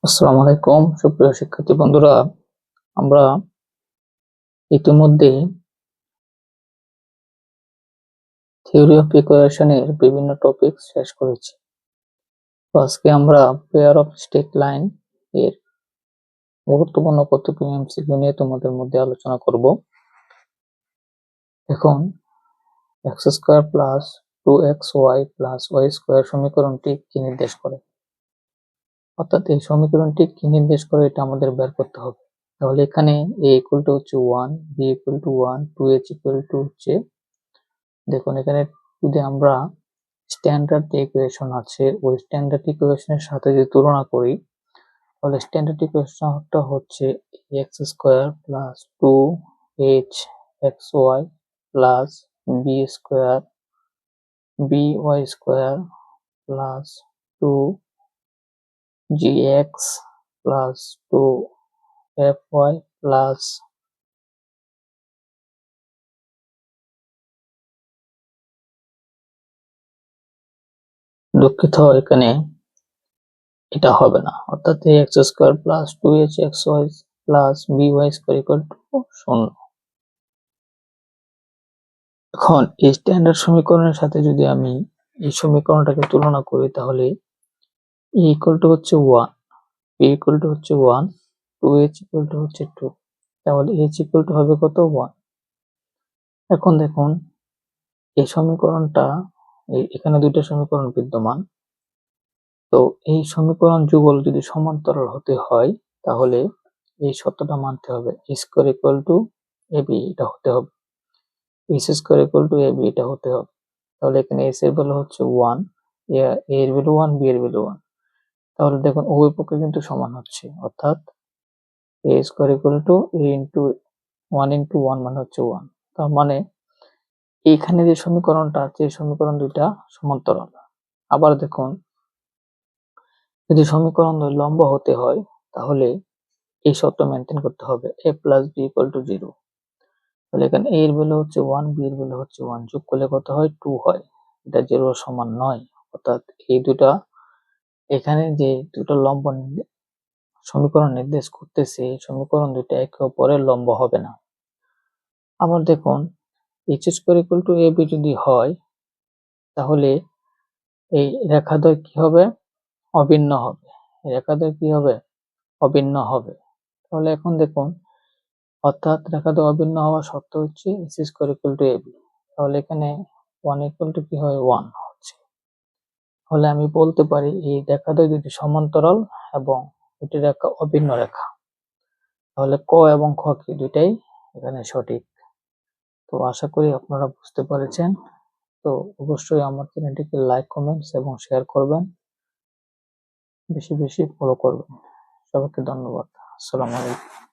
আসসালামু আলাইকুম সুপ্রিয় শিক্ষার্থী বন্ধুরা, আমরা ইতিমধ্যে থিওরি অফ ইকুয়েশনের বিভিন্ন টপিক শেষ করেছি। তো আজকে আমরা পেয়ার অফ স্ট্রেট লাইন এর গুরুত্বপূর্ণ কতগুলো এমসিকিউ নিয়ে তোমাদের মধ্যে আলোচনা করব। এখন x square plus 2xy plus y square সমীকরণটি কি নির্দেশ করে, অর্থাৎ এই সমীকরণটি কি নির্দেশ করে এটা আমাদের বের করতে হবে। তাহলে এখানে a ইকুয়াল টু হচ্ছে 1, b equal to 1, 2h equal to হচ্ছে, দেখুন এখানে যদি আমরা স্ট্যান্ডার্ড যে ইকুয়েশন আছে ওই স্ট্যান্ডার্ড ইকুয়েশনের সাথে যদি তুলনা করি, তাহলে স্ট্যান্ডার্ড ইকুয়েশনটা হচ্ছে x square plus 2hxy plus b square by square plus 2gx plus 2fy plus দুঃখিত, এখানে এটা হবে না, অর্থাৎ x square plus 2hxy plus by square equal to 0। এখন এই স্ট্যান্ডার্ড সমীকরণের সাথে যদি আমি এই সমীকরণটাকে তুলনা করি, তাহলে a ইকুয়াল টু হচ্ছে 1, b ইকুয়াল টু হচ্ছে 1, 2h ইকুয়াল টু হচ্ছে 2, তাহলে h ইকুয়াল টু হবে কত 1। এখন দেখুন এই সমীকরণটা, এখানে দুইটা সমীকরণ বিদ্যমান, তো এই সমীকরণ যুগল যদি সমান্তরাল হতে হয় তাহলে এই সত্যটা মানতে হবে, a square equal to ab এটা হতে হবে, a square equal to ab এটা হতে হবে। তাহলে এখানে s এর ভ্যালু হচ্ছে 1, a এর ভ্যালু 1, b এর ভ্যালু 1, তাহলে দেখুন উভয় পক্ষে কিন্তু সমান হচ্ছে, অর্থাৎ a square equal to a into 1 into 1 মানে হচ্ছে 1। তার মানে এইখানে যে সমীকরণটা আছে এই সমীকরণ দুইটা সমান্তরাল। আবার দেখুন যদি সমীকরণ লম্ব হতে হয় তাহলে এই শর্ত মেনটেন করতে হবে, a plus b equal to 0। তাহলে এখানে a এর ভ্যালু হচ্ছে 1, b এর ভ্যালু হচ্ছে 1, যোগ করলে কত হয় 2 হয়, এটা 0 এর সমান নয়। অর্থাৎ এই দুটা, এখানে যে দুটো লম্ব সমীকরণ নির্দেশ করতেছে এই সমীকরণ দুটো একে অপরের লম্ব হবে না। আবার দেখুন h square equal to ab যদি হয় তাহলে এই রেখাদ্বয় কি হবে, অভিন্ন হবে, রেখাদ্বয় কি হবে, অভিন্ন হবে। তাহলে এখন দেখুন, অর্থাৎ রেখাদ্বয় অভিন্ন হওয়ার শর্ত হচ্ছে h square equal to ab, তাহলে এখানে 1 ইকুয়াল টু কি হয় 1 হচ্ছে। তাহলে আমি বলতে পারি এই রেখাদ্বয় দুটি সমান্তরাল এবং দুটি রেখা অভিন্ন রেখা, তাহলে ক এবং খ কি দুইটাই এখানে সঠিক। তো আশা করি আপনারা বুঝতে পেরেছেন। তো অবশ্যই আমার চ্যানেলটিকে লাইক, কমেন্টস এবং শেয়ার করবেন, বেশি বেশি ফলো করবেন। সবাইকে ধন্যবাদ। আসসালামু আলাইকুম।